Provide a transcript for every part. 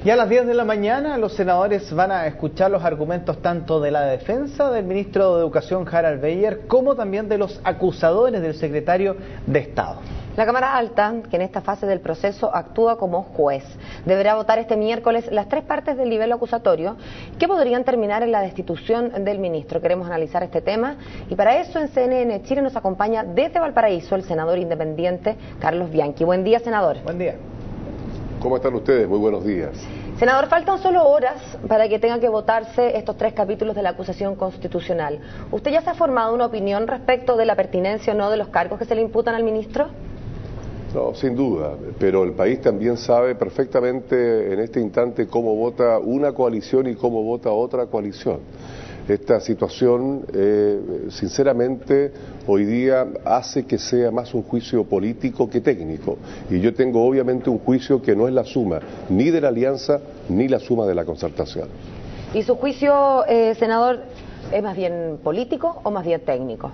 Y a las 10 de la mañana los senadores van a escuchar los argumentos tanto de la defensa del ministro de Educación Harald Beyer como también de los acusadores del secretario de Estado. La Cámara Alta, que en esta fase del proceso actúa como juez, deberá votar este miércoles las tres partes del nivel acusatorio que podrían terminar en la destitución del ministro. Queremos analizar este tema y para eso en CNN Chile nos acompaña desde Valparaíso el senador independiente Carlos Bianchi. Buen día, senador. Buen día. ¿Cómo están ustedes? Muy buenos días. Senador, faltan solo horas para que tengan que votarse estos tres capítulos de la acusación constitucional. ¿Usted ya se ha formado una opinión respecto de la pertinencia o no de los cargos que se le imputan al ministro? No, sin duda, pero el país también sabe perfectamente en este instante cómo vota una coalición y cómo vota otra coalición. Esta situación, sinceramente, hoy día hace que sea más un juicio político que técnico. Y yo tengo obviamente un juicio que no es la suma ni de la alianza ni la suma de la concertación. ¿Y su juicio, senador, es más bien político o más bien técnico?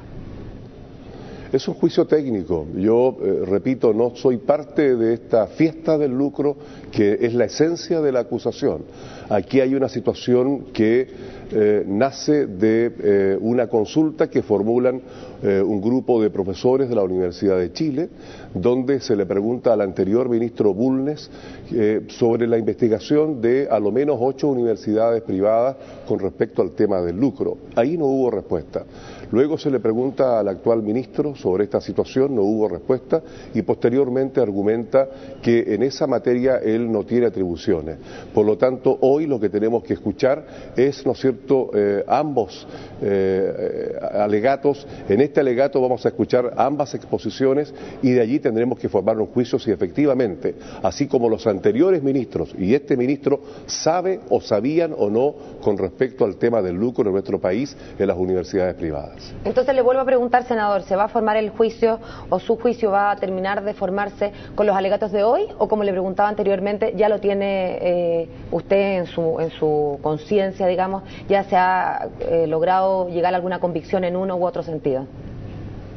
Es un juicio técnico. Yo, repito, no soy parte de esta fiesta del lucro que es la esencia de la acusación. Aquí hay una situación que nace de una consulta que formulan un grupo de profesores de la Universidad de Chile, donde se le pregunta al anterior ministro Bulnes sobre la investigación de a lo menos 8 universidades privadas con respecto al tema del lucro. Ahí no hubo respuesta. Luego se le pregunta al actual ministro sobre esta situación, no hubo respuesta, y posteriormente argumenta que en esa materia él no tiene atribuciones. Por lo tanto, hoy lo que tenemos que escuchar es, ¿no es cierto?, ambos alegatos. En este alegato vamos a escuchar ambas exposiciones y de allí tendremos que formar un juicio si efectivamente, así como los anteriores ministros y este ministro, sabe o sabían o no con respecto al tema del lucro en nuestro país en las universidades privadas. Entonces le vuelvo a preguntar, senador, ¿se va a formar el juicio o su juicio va a terminar de formarse con los alegatos de hoy o, como le preguntaba anteriormente, ya lo tiene usted en su conciencia, digamos, ya se ha logrado llegar a alguna convicción en uno u otro sentido?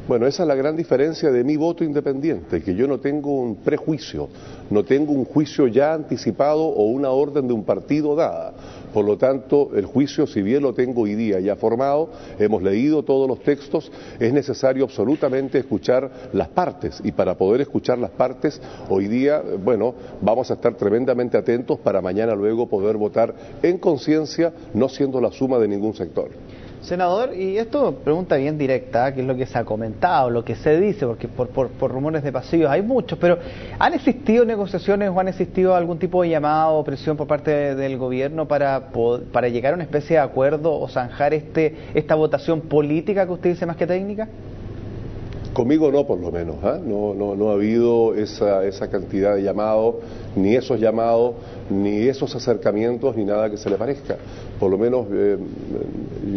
Bueno, esa es la gran diferencia de mi voto independiente, que yo no tengo un prejuicio, no tengo un juicio ya anticipado o una orden de un partido dada. Por lo tanto, el juicio, si bien lo tengo hoy día ya formado, hemos leído todos los textos, es necesario absolutamente escuchar las partes, y para poder escuchar las partes, hoy día, bueno, vamos a estar tremendamente atentos para mañana luego poder votar en conciencia, no siendo la suma de ningún sector. Senador, y esto pregunta bien directa, que es lo que se ha comentado, lo que se dice, porque por rumores de pasillos hay muchos, pero ¿han existido negociaciones o han existido algún tipo de llamado o presión por parte del gobierno para llegar a una especie de acuerdo o zanjar esta votación política que usted dice más que técnica? Conmigo no, por lo menos, ¿eh? No ha habido esa cantidad de llamados, ni esos llamados, ni esos acercamientos, ni nada que se le parezca. Por lo menos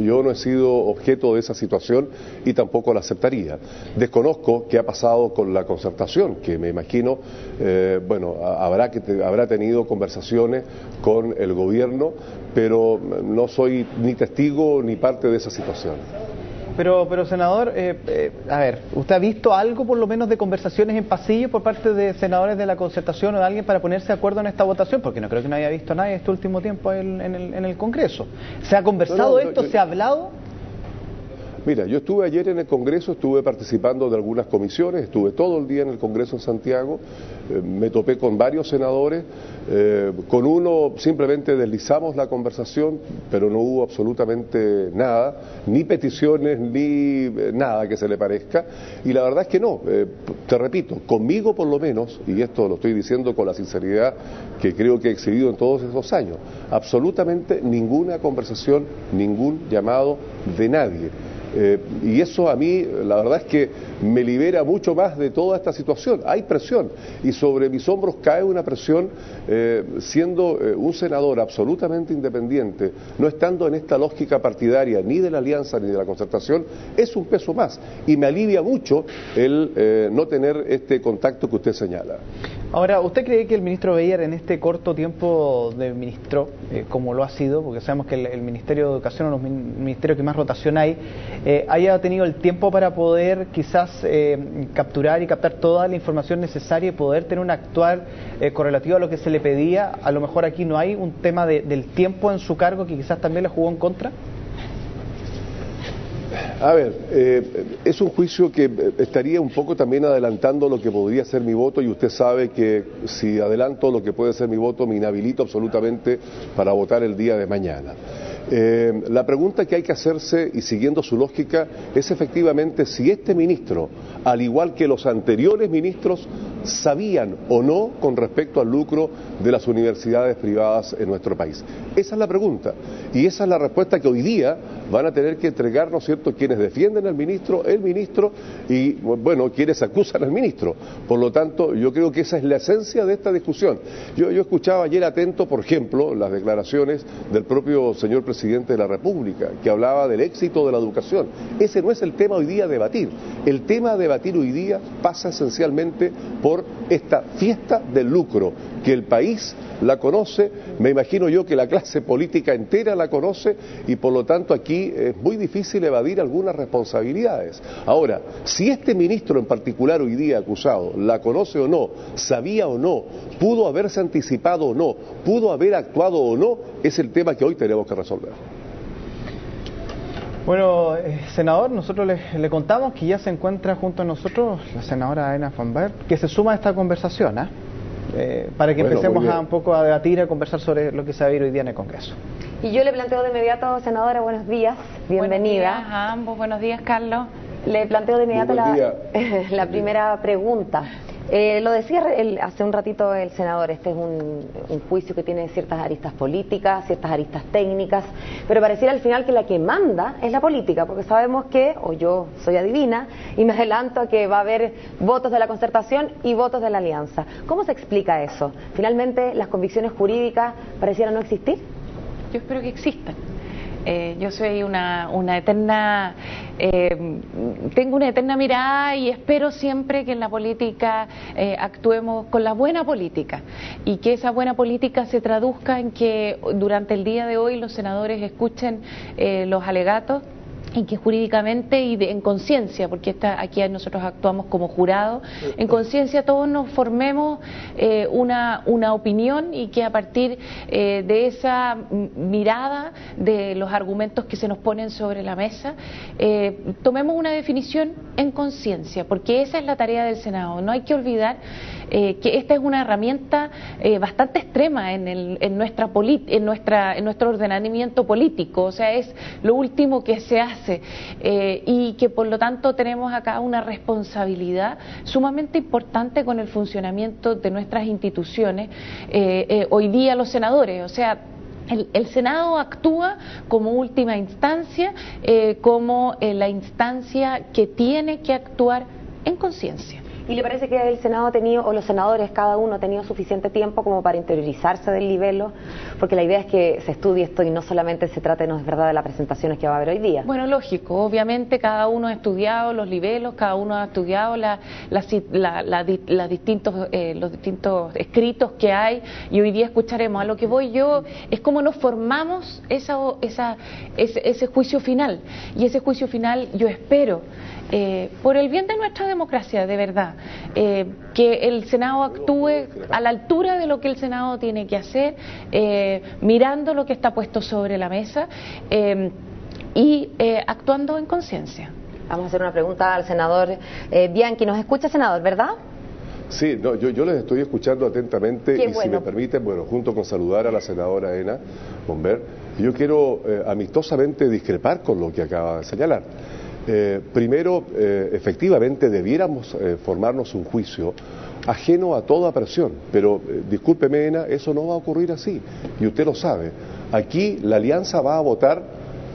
yo no he sido objeto de esa situación y tampoco la aceptaría. Desconozco qué ha pasado con la concertación, que me imagino, bueno, habrá tenido conversaciones con el gobierno, pero no soy ni testigo ni parte de esa situación. Pero senador, a ver, ¿usted ha visto algo por lo menos de conversaciones en pasillo por parte de senadores de la concertación o de alguien para ponerse de acuerdo en esta votación? Porque no creo que no haya visto nadie este último tiempo en el Congreso. ¿Se ha conversado esto? ¿Se ha hablado? Mira, yo estuve ayer en el Congreso, estuve participando de algunas comisiones, estuve todo el día en el Congreso en Santiago, me topé con varios senadores, con uno simplemente deslizamos la conversación, pero no hubo absolutamente nada, ni peticiones, ni nada que se le parezca, y la verdad es que no, te repito, conmigo por lo menos, y esto lo estoy diciendo con la sinceridad que creo que he exhibido en todos esos años, absolutamente ninguna conversación, ningún llamado de nadie. Y eso a mí, la verdad es que me libera mucho más de toda esta situación. Hay presión y sobre mis hombros cae una presión siendo un senador absolutamente independiente, no estando en esta lógica partidaria ni de la alianza ni de la concertación, es un peso más y me alivia mucho el no tener este contacto que usted señala. Ahora, ¿usted cree que el ministro Beyer en este corto tiempo de ministro, como lo ha sido, porque sabemos que el Ministerio de Educación, uno de los ministerios que más rotación hay, haya tenido el tiempo para poder quizás capturar y captar toda la información necesaria y poder tener un actuar correlativo a lo que se le pedía? A lo mejor aquí no hay un tema del tiempo en su cargo que quizás también le jugó en contra. A ver, es un juicio que estaría un poco también adelantando lo que podría ser mi voto, y usted sabe que si adelanto lo que puede ser mi voto me inhabilito absolutamente para votar el día de mañana. La pregunta que hay que hacerse, y siguiendo su lógica, es efectivamente si este ministro, al igual que los anteriores ministros, sabían o no con respecto al lucro de las universidades privadas en nuestro país. Esa es la pregunta, y esa es la respuesta que hoy día van a tener que entregar, ¿no es cierto?, quienes defienden al ministro, el ministro, y bueno, quienes acusan al ministro. Por lo tanto, yo creo que esa es la esencia de esta discusión. Yo escuchaba ayer atento, por ejemplo, las declaraciones del propio señor presidente de la República, que hablaba del éxito de la educación. Ese no es el tema hoy día a debatir. El tema a debatir hoy día pasa esencialmente por esta fiesta del lucro, que el país la conoce, me imagino yo que la clase política entera la conoce, y por lo tanto aquí es muy difícil evadir algunas responsabilidades. Ahora, si este ministro en particular hoy día acusado la conoce o no, sabía o no, pudo haberse anticipado o no, pudo haber actuado o no, es el tema que hoy tenemos que resolver. Bueno, senador, nosotros le contamos que ya se encuentra junto a nosotros la senadora Aena Fonberg, que se suma a esta conversación, para que empecemos un poco a debatir, a conversar sobre lo que se va a ir hoy día en el Congreso. Y yo le planteo de inmediato, senadora, buenos días, bienvenida. Buenos días a ambos, buenos días, Carlos. Le planteo de inmediato la primera pregunta. Lo decía hace un ratito el senador, este es un juicio que tiene ciertas aristas políticas, ciertas aristas técnicas, pero pareciera al final que la que manda es la política, porque sabemos que, o yo soy adivina, y me adelanto a que va a haber votos de la concertación y votos de la alianza. ¿Cómo se explica eso? Finalmente, las convicciones jurídicas parecieran no existir. Yo espero que existan. Yo soy una eterna, tengo una eterna mirada y espero siempre que en la política actuemos con la buena política, y que esa buena política se traduzca en que durante el día de hoy los senadores escuchen los alegatos, y que jurídicamente y en conciencia, porque aquí nosotros actuamos como jurado, en conciencia todos nos formemos una opinión, y que a partir de esa mirada de los argumentos que se nos ponen sobre la mesa, tomemos una definición en conciencia, porque esa es la tarea del Senado. No hay que olvidar que esta es una herramienta bastante extrema en nuestro ordenamiento político, o sea, es lo último que se hace, y que por lo tanto tenemos acá una responsabilidad sumamente importante con el funcionamiento de nuestras instituciones, hoy día los senadores, o sea, el Senado actúa como última instancia, como la instancia que tiene que actuar en conciencia. ¿Y le parece que el Senado ha tenido, o los senadores cada uno ha tenido suficiente tiempo como para interiorizarse del libelo? Porque la idea es que se estudie esto y no solamente se trate, no es verdad, de las presentaciones que va a haber hoy día. Bueno, lógico, obviamente cada uno ha estudiado los libelos, cada uno ha estudiado los distintos escritos que hay, y hoy día escucharemos. A lo que voy yo es cómo nos formamos ese juicio final, y ese juicio final yo espero, por el bien de nuestra democracia, de verdad, que el Senado actúe a la altura de lo que el Senado tiene que hacer, mirando lo que está puesto sobre la mesa, y actuando en conciencia. Vamos a hacer una pregunta al senador Bianchi. ¿Nos escucha, senador, verdad? Sí, no, yo les estoy escuchando atentamente. Qué y bueno. Si me permiten, bueno, junto con saludar a la senadora Aena Fonberg, yo quiero amistosamente discrepar con lo que acaba de señalar. Primero, efectivamente debiéramos formarnos un juicio ajeno a toda presión, pero discúlpeme, Ena, eso no va a ocurrir así, y usted lo sabe. Aquí la alianza va a votar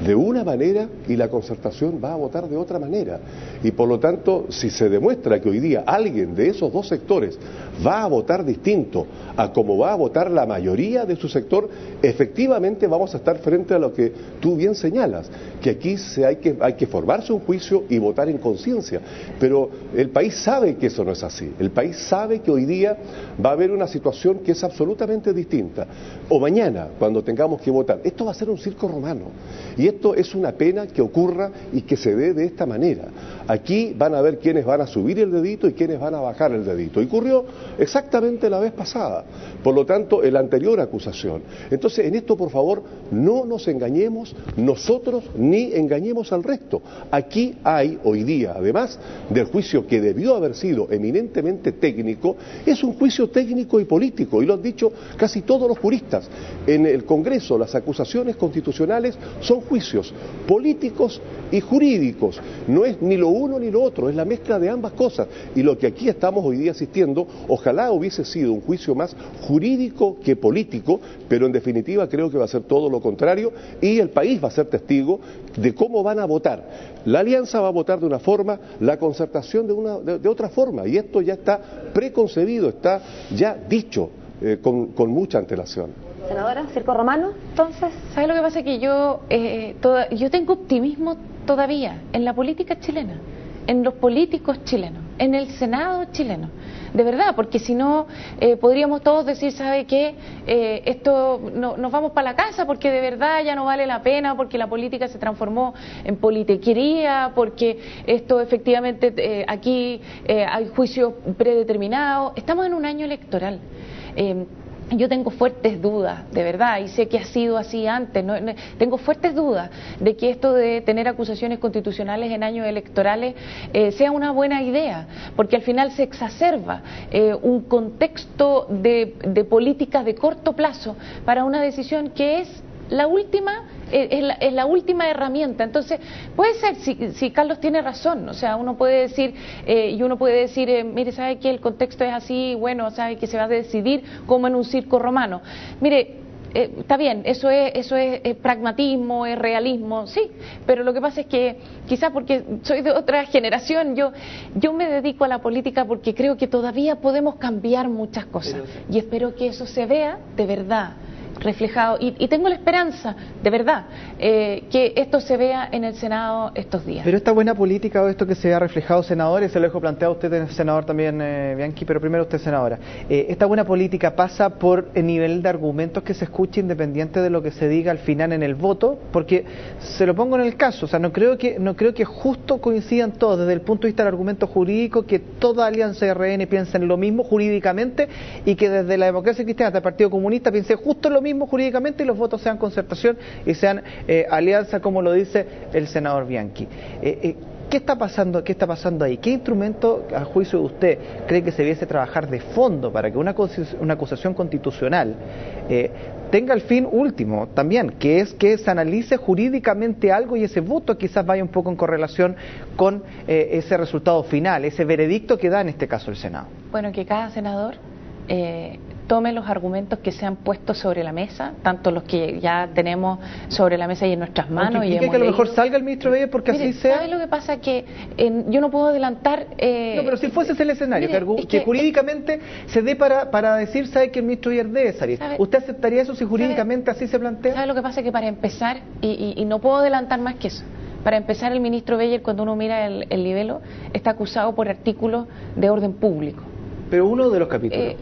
de una manera y la Concertación va a votar de otra manera. Y por lo tanto, si se demuestra que hoy día alguien de esos dos sectores va a votar distinto a como va a votar la mayoría de su sector, efectivamente vamos a estar frente a lo que tú bien señalas, que aquí hay que formarse un juicio y votar en conciencia. Pero el país sabe que eso no es así. El país sabe que hoy día va a haber una situación que es absolutamente distinta. O mañana, cuando tengamos que votar, esto va a ser un circo romano. Y esto es una pena que ocurra y que se dé de esta manera. Aquí van a ver quiénes van a subir el dedito y quiénes van a bajar el dedito. Y ocurrió exactamente la vez pasada. Por lo tanto, en la anterior acusación. Entonces, en esto, por favor, no nos engañemos nosotros ni engañemos al resto. Aquí hay hoy día, además del juicio que debió haber sido eminentemente técnico, es un juicio técnico y político. Y lo han dicho casi todos los juristas. En el Congreso, las acusaciones constitucionales son juicios políticos y jurídicos. No es ni lo uno ni lo otro, es la mezcla de ambas cosas. Y lo que aquí estamos hoy día asistiendo, ojalá hubiese sido un juicio más jurídico que político, pero en definitiva creo que va a ser todo lo contrario y el país va a ser testigo de cómo van a votar. La alianza va a votar de una forma, la Concertación de otra forma, y esto ya está preconcebido, está ya dicho con mucha antelación. Senadora, circo romano, entonces. ¿Sabe lo que pasa? Que yo tengo optimismo todavía en la política chilena, en los políticos chilenos, en el Senado chileno. De verdad, porque si no, podríamos todos decir, ¿sabe qué? Nos vamos para la casa porque de verdad ya no vale la pena, porque la política se transformó en politiquería, porque esto efectivamente aquí hay juicios predeterminados. Estamos en un año electoral. Yo tengo fuertes dudas, de verdad, y sé que ha sido así antes, tengo fuertes dudas de que esto de tener acusaciones constitucionales en años electorales sea una buena idea, porque al final se exacerba un contexto de políticas de corto plazo para una decisión que es la última, es la última herramienta. Entonces, puede ser, si Carlos tiene razón, o sea, uno puede decir, mire, ¿sabe que el contexto es así? Bueno, ¿sabe que se va a decidir como en un circo romano? Mire, está bien, eso es pragmatismo, es realismo, sí, pero lo que pasa es que quizás porque soy de otra generación, yo me dedico a la política porque creo que todavía podemos cambiar muchas cosas y espero que eso se vea de verdad reflejado, y tengo la esperanza, de verdad, que esto se vea en el Senado estos días. Pero esta buena política o esto que se vea reflejado, senadores, se lo dejo planteado a usted, senador también, Bianchi, pero primero usted, senadora. Esta buena política pasa por el nivel de argumentos que se escuche independiente de lo que se diga al final en el voto, porque se lo pongo en el caso, o sea, no creo que justo coincidan todos desde el punto de vista del argumento jurídico, que toda alianza de RN piensa en lo mismo jurídicamente y que desde la democracia cristiana hasta el Partido Comunista piense justo lo mismo jurídicamente y los votos sean concertación y sean alianza, como lo dice el senador Bianchi. ¿Qué está pasando ahí? ¿Qué instrumento, a juicio de usted, cree que se debiese trabajar de fondo para que una acusación constitucional tenga el fin último también, que es que se analice jurídicamente algo y ese voto quizás vaya un poco en correlación con ese resultado final, ese veredicto que da en este caso el Senado? Bueno, que cada senador tome los argumentos que se han puesto sobre la mesa, tanto los que ya tenemos sobre la mesa y en nuestras manos. ¿Y que a lo mejor salga el ministro Beyer porque así sea? ¿Sabe lo que pasa? Que yo no puedo adelantar... No, pero si fuese ese el escenario, que jurídicamente se dé para decir, ¿sabe que el ministro Beyer debe salir? ¿Usted aceptaría eso si jurídicamente así se plantea? ¿Sabe lo que pasa? Que para empezar, y no puedo adelantar más que eso, para empezar, el ministro Beyer, cuando uno mira el libelo, está acusado por artículos de orden público. Pero uno de los capítulos.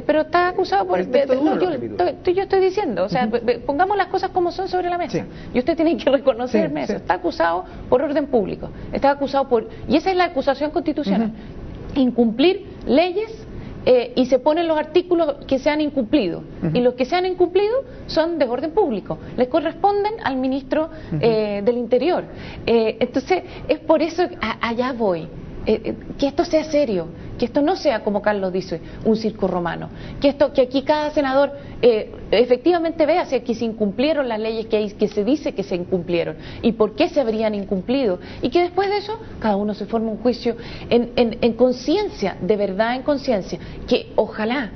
Pero está acusado por... yo estoy diciendo, o sea, pongamos las cosas como son sobre la mesa. Sí. Y usted tiene que reconocerme eso. Sí. Está acusado por orden público. Está acusado por... Y esa es la acusación constitucional. Incumplir leyes y se ponen los artículos que se han incumplido. Y los que se han incumplido son de orden público. Les corresponden al ministro del Interior. Entonces, es por eso que allá voy. Que esto sea serio, que esto no sea, como Carlos dice, un circo romano, que aquí cada senador efectivamente vea si aquí se incumplieron las leyes que se dice que se incumplieron y por qué se habrían incumplido, y que después de eso cada uno se forme un juicio en conciencia, de verdad en conciencia, que ojalá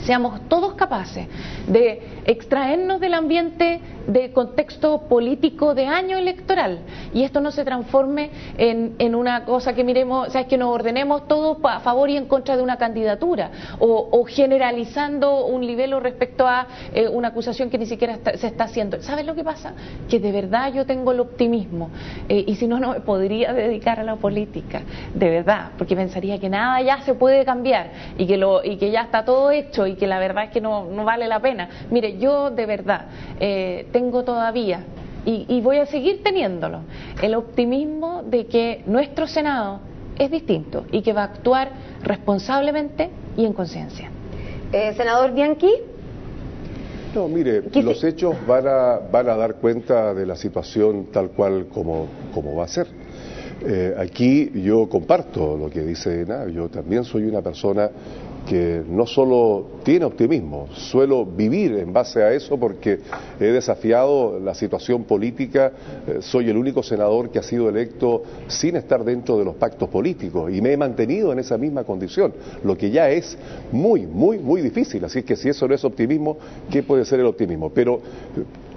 seamos todos capaces de extraernos del ambiente de contexto político de año electoral y esto no se transforme en una cosa que miremos, o sea, es que nos ordenemos todos a favor y en contra de una candidatura o generalizando un libelo respecto a una acusación que ni siquiera se está haciendo. ¿Sabes lo que pasa? Que de verdad yo tengo el optimismo y si no, no me podría dedicar a la política, de verdad, porque pensaría que nada ya se puede cambiar y que ya está todo hecho y que la verdad es que no vale la pena. Mire, yo de verdad tengo todavía y voy a seguir teniéndolo el optimismo de que nuestro Senado es distinto y que va a actuar responsablemente y en conciencia. Senador Bianchi. No, mire, los hechos van a dar cuenta de la situación tal cual como va a ser. Aquí yo comparto lo que dice Ena, yo también soy una persona que no solo tiene optimismo, suelo vivir en base a eso porque he desafiado la situación política, soy el único senador que ha sido electo sin estar dentro de los pactos políticos y me he mantenido en esa misma condición, lo que ya es muy difícil, así que si eso no es optimismo, ¿qué puede ser el optimismo? Pero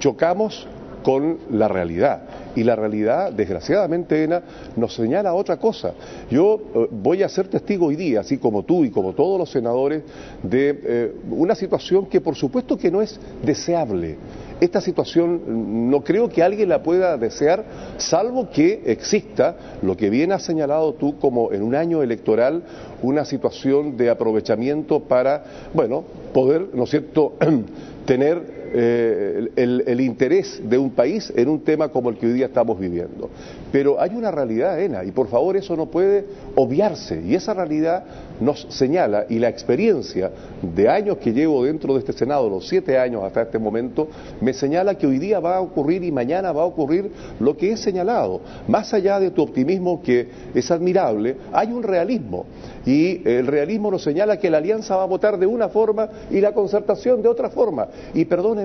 chocamos con la realidad. Y la realidad, desgraciadamente, Ena, nos señala otra cosa. Yo voy a ser testigo hoy día, así como tú y como todos los senadores, de una situación que por supuesto que no es deseable. Esta situación no creo que alguien la pueda desear, salvo que exista lo que bien has señalado tú como en un año electoral, una situación de aprovechamiento para, bueno, poder, ¿no es cierto?, tener el interés de un país en un tema como el que hoy día estamos viviendo. Pero hay una realidad, Ena, y por favor eso no puede obviarse, y esa realidad nos señala, y la experiencia de años que llevo dentro de este Senado, los 7 años hasta este momento, me señala que hoy día va a ocurrir y mañana va a ocurrir lo que he señalado. Más allá de tu optimismo, que es admirable, hay un realismo, y el realismo nos señala que la alianza va a votar de una forma y la concertación de otra forma. Y perdóneme,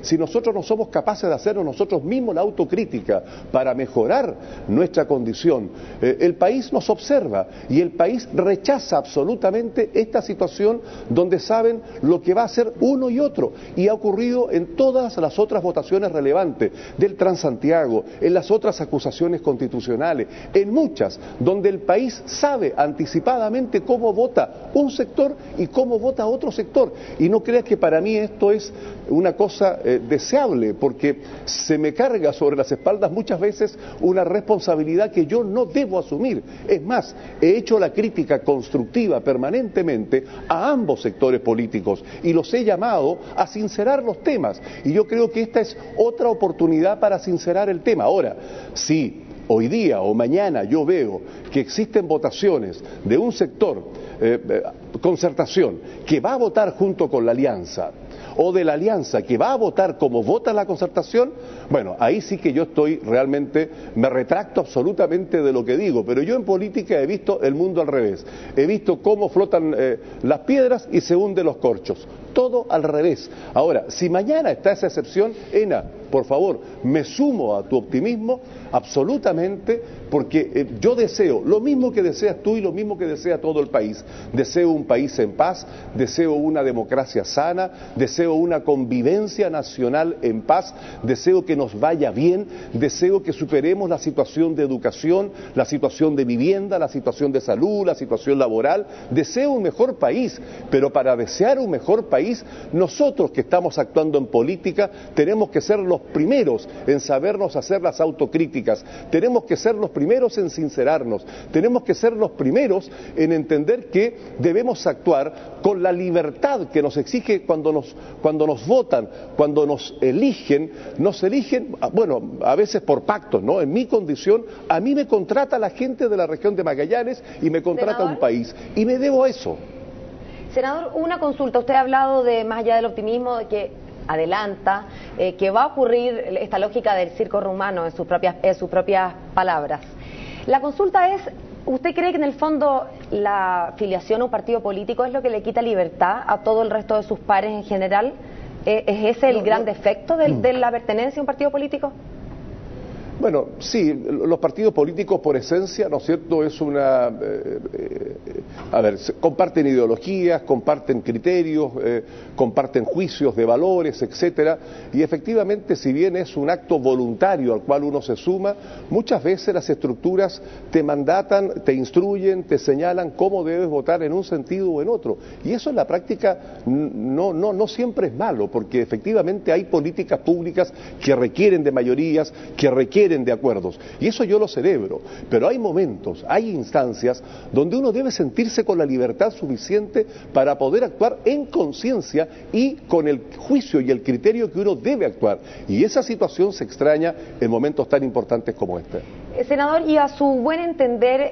si nosotros no somos capaces de hacernos nosotros mismos la autocrítica para mejorar nuestra condición, el país nos observa y el país rechaza absolutamente esta situación donde saben lo que va a hacer uno y otro, y ha ocurrido en todas las otras votaciones relevantes del Transantiago, en las otras acusaciones constitucionales, en muchas donde el país sabe anticipadamente cómo vota un sector y cómo vota otro sector. Y no creas que para mí esto es una cosa deseable, porque se me carga sobre las espaldas muchas veces una responsabilidad que yo no debo asumir. Es más, he hecho la crítica constructiva permanentemente a ambos sectores políticos y los he llamado a sincerar los temas, y yo creo que esta es otra oportunidad para sincerar el tema. Ahora, sí, hoy día o mañana yo veo que existen votaciones de un sector, concertación, que va a votar junto con la alianza, o de la alianza que va a votar como vota la concertación, bueno, ahí sí que yo estoy realmente, me retracto absolutamente de lo que digo, pero yo en política he visto el mundo al revés, he visto cómo flotan las piedras y se hunden los corchos, todo al revés. Ahora, si mañana está esa excepción, Ena, por favor, me sumo a tu optimismo absolutamente, porque yo deseo lo mismo que deseas tú y lo mismo que desea todo el país. Deseo un país en paz, deseo una democracia sana, deseo una convivencia nacional en paz, deseo que nos vaya bien, deseo que superemos la situación de educación, la situación de vivienda, la situación de salud, la situación laboral. Deseo un mejor país, pero para desear un mejor país, nosotros que estamos actuando en política tenemos que ser los primeros en sabernos hacer las autocríticas, tenemos que ser los primeros en sincerarnos, tenemos que ser los primeros en entender que debemos actuar con la libertad que nos exige cuando nos votan, cuando nos eligen, bueno, a veces por pactos, ¿no? En mi condición, a mí me contrata la gente de la región de Magallanes y me contrata un país, y me debo a eso. Senador, una consulta. Usted ha hablado de, más allá del optimismo, de que adelanta, que va a ocurrir esta lógica del circo rumano en sus propias palabras. La consulta es, ¿usted cree que en el fondo la afiliación a un partido político es lo que le quita libertad a todo el resto de sus pares en general? ¿Es ese el gran defecto de la pertenencia a un partido político? Bueno, sí, los partidos políticos por esencia, ¿no es cierto?, es una... a ver, comparten ideologías, comparten criterios, comparten juicios de valores, etcétera, y efectivamente, si bien es un acto voluntario al cual uno se suma, muchas veces las estructuras te mandatan, te instruyen, te señalan cómo debes votar en un sentido o en otro, y eso en la práctica no siempre es malo, porque efectivamente hay políticas públicas que requieren de mayorías, que requieren de acuerdos, y eso yo lo celebro, pero hay momentos, hay instancias donde uno debe sentirse con la libertad suficiente para poder actuar en conciencia y con el juicio y el criterio que uno debe actuar, y esa situación se extraña en momentos tan importantes como este. Senador, y a su buen entender,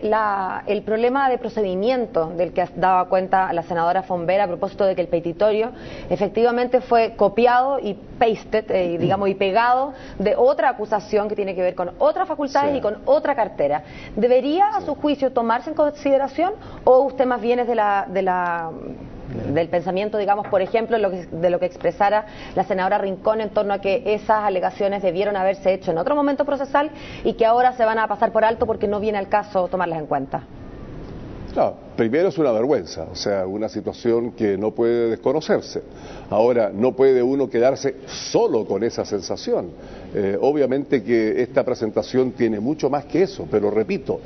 el problema de procedimiento del que daba cuenta la senadora Fonbera a propósito de que el petitorio efectivamente fue copiado y pasted, digamos, y pegado de otra acusación que tiene que ver con otras facultades, sí, y con otra cartera. ¿Debería, a su juicio, tomarse en consideración, o usted más bien es del pensamiento, digamos, por ejemplo, de lo que expresara la senadora Rincón en torno a que esas alegaciones debieron haberse hecho en otro momento procesal y que ahora se van a pasar por alto porque no viene al caso tomarlas en cuenta? No, primero es una vergüenza, o sea, una situación que no puede desconocerse. Ahora, no puede uno quedarse solo con esa sensación. Obviamente que esta presentación tiene mucho más que eso, pero repito,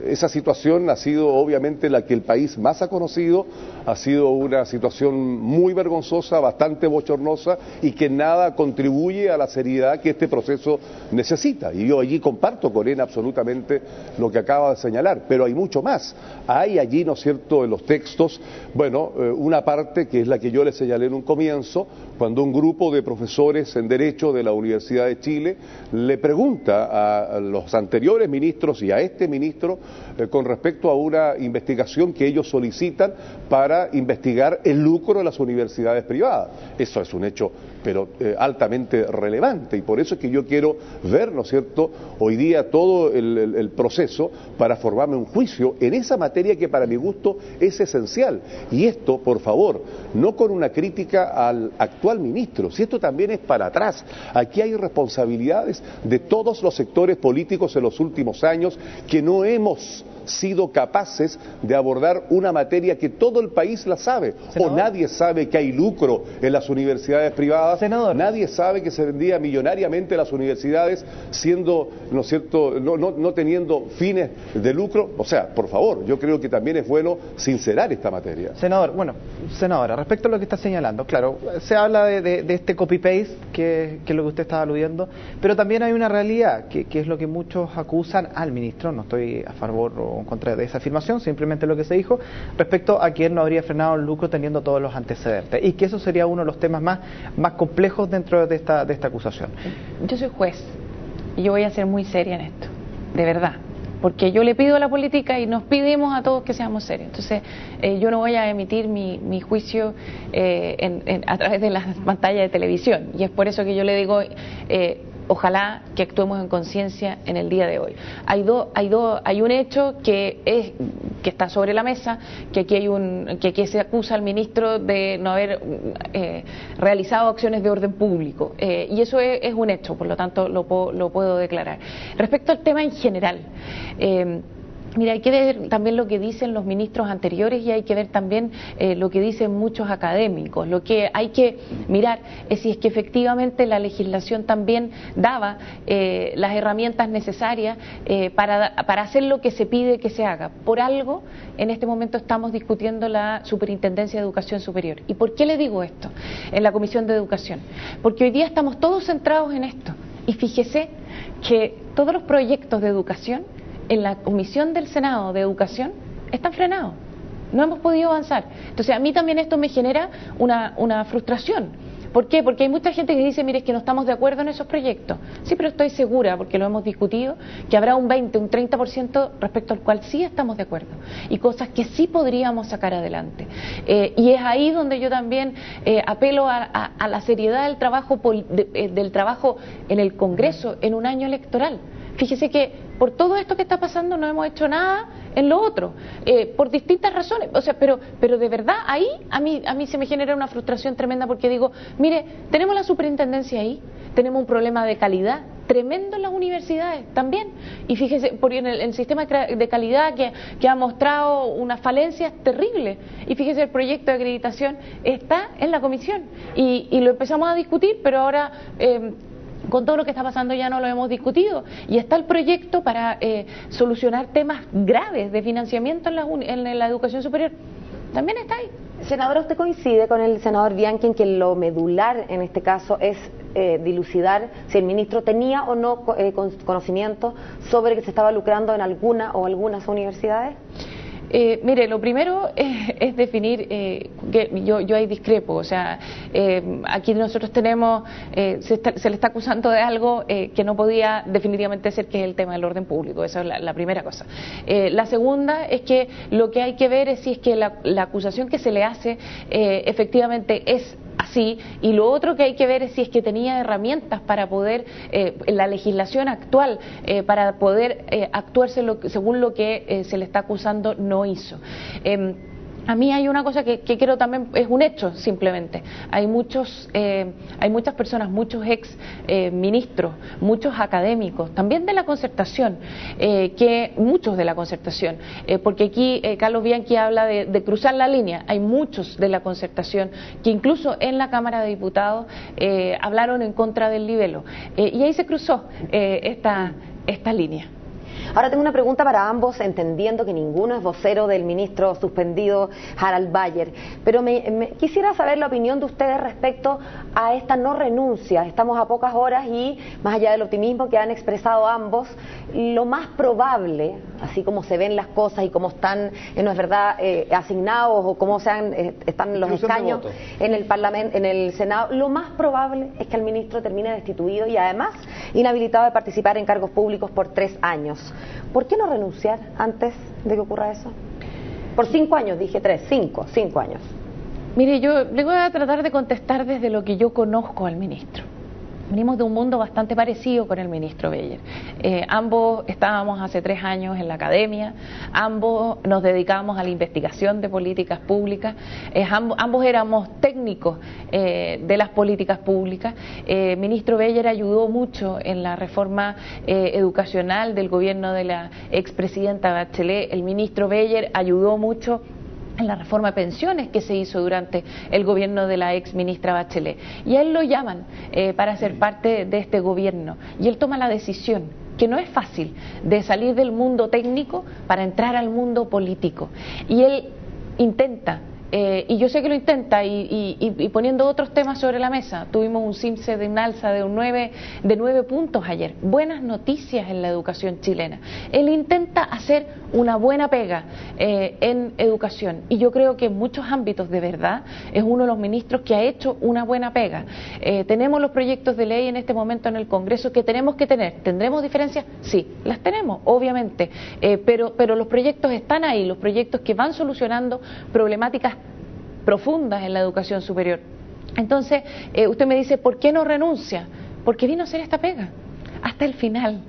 esa situación ha sido obviamente la que el país más ha conocido, ha sido una situación muy vergonzosa, bastante bochornosa y que nada contribuye a la seriedad que este proceso necesita. Y yo allí comparto con él absolutamente lo que acaba de señalar, pero hay mucho más. Hay allí, ¿no es cierto?, en los textos, bueno, una parte que es la que yo le señalé en un comienzo, cuando un grupo de profesores en Derecho de la Universidad de Chile le pregunta a los anteriores ministros y a este ministro con respecto a una investigación que ellos solicitan para investigar el lucro de las universidades privadas. Eso es un hecho, pero altamente relevante, y por eso es que yo quiero ver, ¿no es cierto?, hoy día todo el proceso para formarme un juicio en esa materia que para mi gusto es esencial. Y esto, por favor, no con una crítica al actual ministro, si esto también es para atrás. Aquí hay responsabilidades de todos los sectores políticos en los últimos años que no hemos sido capaces de abordar una materia que todo el país la sabe. Senador, o nadie sabe que hay lucro en las universidades privadas. Senador, nadie sabe que se vendía millonariamente las universidades siendo, ¿no es cierto?, no teniendo fines de lucro. O sea, por favor, yo creo que también es bueno sincerar esta materia. Senador, bueno, senadora, respecto a lo que está señalando, claro, se habla de este copy-paste, que es lo que usted estaba aludiendo, pero también hay una realidad, que es lo que muchos acusan al ministro. No estoy a favor o en contra de esa afirmación, simplemente lo que se dijo respecto a que él no habría frenado el lucro teniendo todos los antecedentes, y que eso sería uno de los temas más complejos dentro de esta acusación. Yo soy juez y yo voy a ser muy seria en esto, de verdad, porque yo le pido a la política y nos pedimos a todos que seamos serios. Entonces, yo no voy a emitir mi juicio a través de las pantallas de televisión, y es por eso que yo le digo, ojalá que actuemos en conciencia en el día de hoy. Hay un hecho que está sobre la mesa, que aquí se acusa al ministro de no haber realizado acciones de orden público, y eso es un hecho, por lo tanto lo puedo declarar. Respecto al tema en general, mira, hay que ver también lo que dicen los ministros anteriores y hay que ver también lo que dicen muchos académicos. Lo que hay que mirar es si es que efectivamente la legislación también daba las herramientas necesarias para hacer lo que se pide que se haga. Por algo, en este momento estamos discutiendo la Superintendencia de Educación Superior. ¿Y por qué le digo esto en la Comisión de Educación? Porque hoy día estamos todos centrados en esto. Y fíjese que todos los proyectos de educación en la Comisión del Senado de Educación están frenados, no hemos podido avanzar. Entonces a mí también esto me genera una frustración. ¿Por qué? Porque hay mucha gente que dice, mire, es que no estamos de acuerdo en esos proyectos. Sí, pero estoy segura, porque lo hemos discutido, que habrá un 20, un 30% respecto al cual sí estamos de acuerdo, y cosas que sí podríamos sacar adelante. Y es ahí donde yo también apelo a la seriedad del trabajo en el Congreso en un año electoral. Fíjese que por todo esto que está pasando no hemos hecho nada en lo otro, por distintas razones. O sea, pero de verdad ahí a mí se me genera una frustración tremenda, porque digo, mire, tenemos la superintendencia ahí, tenemos un problema de calidad tremendo en las universidades también. Y fíjese, porque en el sistema de calidad que ha mostrado unas falencias terribles. Y fíjese, el proyecto de acreditación está en la comisión y lo empezamos a discutir, pero ahora con todo lo que está pasando ya no lo hemos discutido. Y está el proyecto para solucionar temas graves de financiamiento en la educación superior. También está ahí. Senadora, ¿usted coincide con el senador Bianchi en que lo medular en este caso es dilucidar si el ministro tenía o no conocimiento sobre que se estaba lucrando en alguna o algunas universidades? Mire, lo primero es definir que yo ahí discrepo, o sea, aquí nosotros tenemos, se le está acusando de algo que no podía definitivamente ser, que es el tema del orden público. Esa es la primera cosa. La segunda es que lo que hay que ver es si es que la acusación que se le hace efectivamente es así, y lo otro que hay que ver es si es que tenía herramientas para poder, la legislación actual, para poder actuar según lo que se le está acusando, no hizo. A mí hay una cosa que quiero también, es un hecho simplemente. Hay muchas personas, muchos ex ministros, muchos académicos, también de la concertación, muchos de la concertación, porque aquí Carlos Bianchi habla de cruzar la línea. Hay muchos de la concertación que incluso en la Cámara de Diputados hablaron en contra del libelo, y ahí se cruzó esta línea. Ahora tengo una pregunta para ambos, entendiendo que ninguno es vocero del ministro suspendido Harald Bayer, pero quisiera saber la opinión de ustedes respecto a esta no renuncia. Estamos a pocas horas y, más allá del optimismo que han expresado ambos, lo más probable, así como se ven las cosas y cómo están, no es verdad, asignados, o cómo están los escaños en el Parlamento, en el Senado, lo más probable es que el ministro termine destituido y además inhabilitado de participar en cargos públicos por 3 años. ¿Por qué no renunciar antes de que ocurra eso? Por 5 años, dije 3, 5 años. Mire, yo le voy a tratar de contestar desde lo que yo conozco al ministro. Venimos de un mundo bastante parecido con el ministro Bayer. Ambos estábamos hace 3 años en la academia, ambos nos dedicamos a la investigación de políticas públicas, ambos éramos técnicos de las políticas públicas. Ministro Bayer ayudó mucho en la reforma educacional del gobierno de la expresidenta Bachelet. El ministro Bayer ayudó mucho en la reforma de pensiones que se hizo durante el gobierno de la ex ministra Bachelet, y a él lo llaman para ser parte de este gobierno, y él toma la decisión, que no es fácil, de salir del mundo técnico para entrar al mundo político, y él intenta, y yo sé que lo intenta, y poniendo otros temas sobre la mesa. Tuvimos un CIMSE de un alza de 9 puntos ayer. Buenas noticias en la educación chilena. Él intenta hacer una buena pega en educación, y yo creo que en muchos ámbitos de verdad es uno de los ministros que ha hecho una buena pega. Tenemos los proyectos de ley en este momento en el Congreso que tenemos que tener. ¿Tendremos diferencias? Sí, las tenemos, obviamente, pero los proyectos están ahí, los proyectos que van solucionando problemáticas profundas en la educación superior. Entonces, usted me dice, ¿por qué no renuncia? Porque vino a hacer esta pega hasta el final,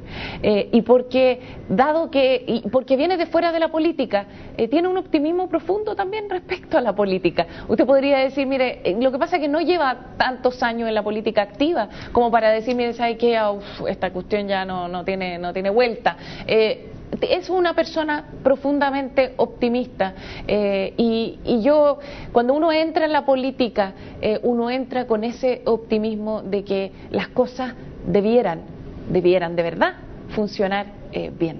y porque porque viene de fuera de la política, tiene un optimismo profundo también respecto a la política. Usted podría decir, mire, lo que pasa es que no lleva tantos años en la política activa como para decir, mire, ¿sabe qué? Esta cuestión ya no tiene vuelta. Es una persona profundamente optimista, y yo, cuando uno entra en la política, uno entra con ese optimismo de que las cosas debieran de verdad funcionar bien.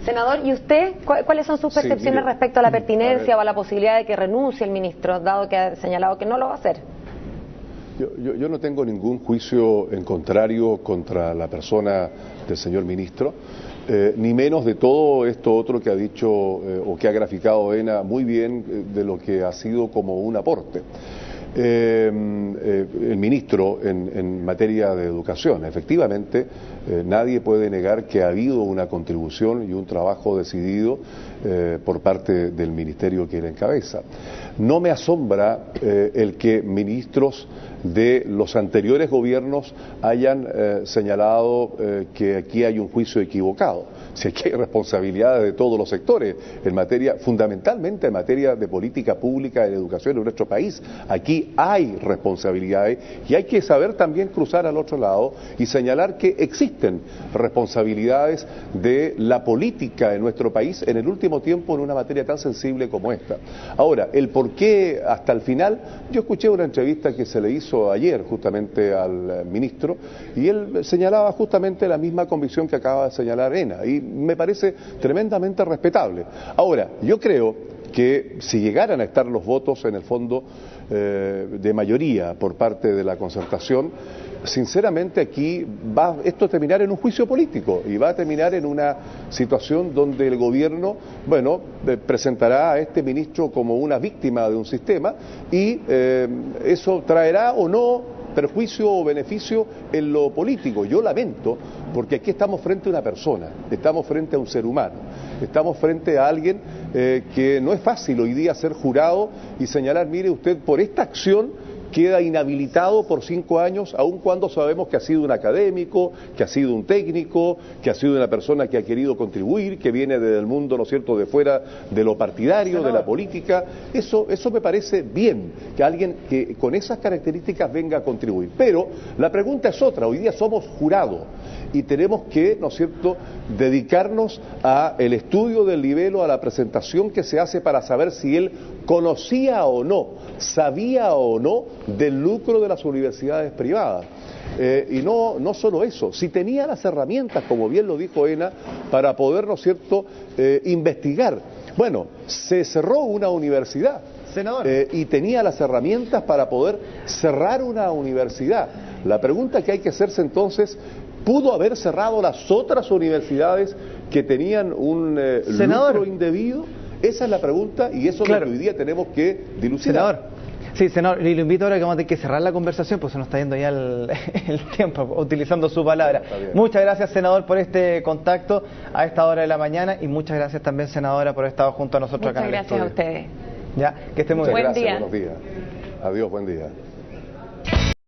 Senador, ¿y usted cuáles son sus percepciones respecto a la pertinencia o a la posibilidad de que renuncie el ministro, dado que ha señalado que no lo va a hacer? Yo no tengo ningún juicio en contrario contra la persona del señor ministro, ni menos de todo esto otro que ha dicho o que ha graficado ENA muy bien, de lo que ha sido como un aporte. El ministro en materia de educación, efectivamente, nadie puede negar que ha habido una contribución y un trabajo decidido por parte del ministerio que él encabeza. No me asombra el que ministros de los anteriores gobiernos hayan señalado que aquí hay un juicio equivocado. Si aquí hay responsabilidades de todos los sectores, en materia, fundamentalmente en materia de política pública, de educación en nuestro país, aquí hay responsabilidades y hay que saber también cruzar al otro lado y señalar que existen responsabilidades de la política en nuestro país en el último tiempo en una materia tan sensible como esta. Ahora, el por qué hasta el final, yo escuché una entrevista que se le hizo ayer justamente al ministro y él señalaba justamente la misma convicción que acaba de señalar Ena y me parece tremendamente respetable. Ahora, yo creo que si llegaran a estar los votos en el fondo de mayoría por parte de la concertación, sinceramente aquí va esto a terminar en un juicio político y va a terminar en una situación donde el gobierno, bueno, presentará a este ministro como una víctima de un sistema y eso traerá o no perjuicio o beneficio en lo político. Yo lamento, porque aquí estamos frente a una persona, estamos frente a un ser humano, estamos frente a alguien que no es fácil hoy día ser jurado y señalar, mire usted, por esta acción queda inhabilitado por 5 años, aun cuando sabemos que ha sido un académico, que ha sido un técnico, que ha sido una persona que ha querido contribuir, que viene del mundo, ¿no es cierto?, de fuera de lo partidario, de la política. Eso me parece bien, que alguien que con esas características venga a contribuir. Pero la pregunta es otra, hoy día somos jurados y tenemos que, ¿no es cierto?, dedicarnos a el estudio del libelo, a la presentación que se hace para saber si él conocía o no, sabía o no del lucro de las universidades privadas. Y no solo eso, si tenía las herramientas, como bien lo dijo Ena, para poder, ¿no es cierto?, investigar. Bueno, se cerró una universidad. Senador. Y tenía las herramientas para poder cerrar una universidad. La pregunta que hay que hacerse entonces, ¿pudo haber cerrado las otras universidades que tenían un lucro indebido? Esa es la pregunta y eso es lo que hoy día tenemos que dilucidar. Senador. Sí, senador, y lo invito ahora que vamos a tener que cerrar la conversación, pues se nos está yendo ya el tiempo, utilizando su palabra. Muchas gracias, senador, por este contacto a esta hora de la mañana y muchas gracias también, senadora, por haber estado junto a nosotros acá en el estudio. Muchas gracias a ustedes. Ya, que esté muy bien. Buen día. Buenos días. Adiós, buen día.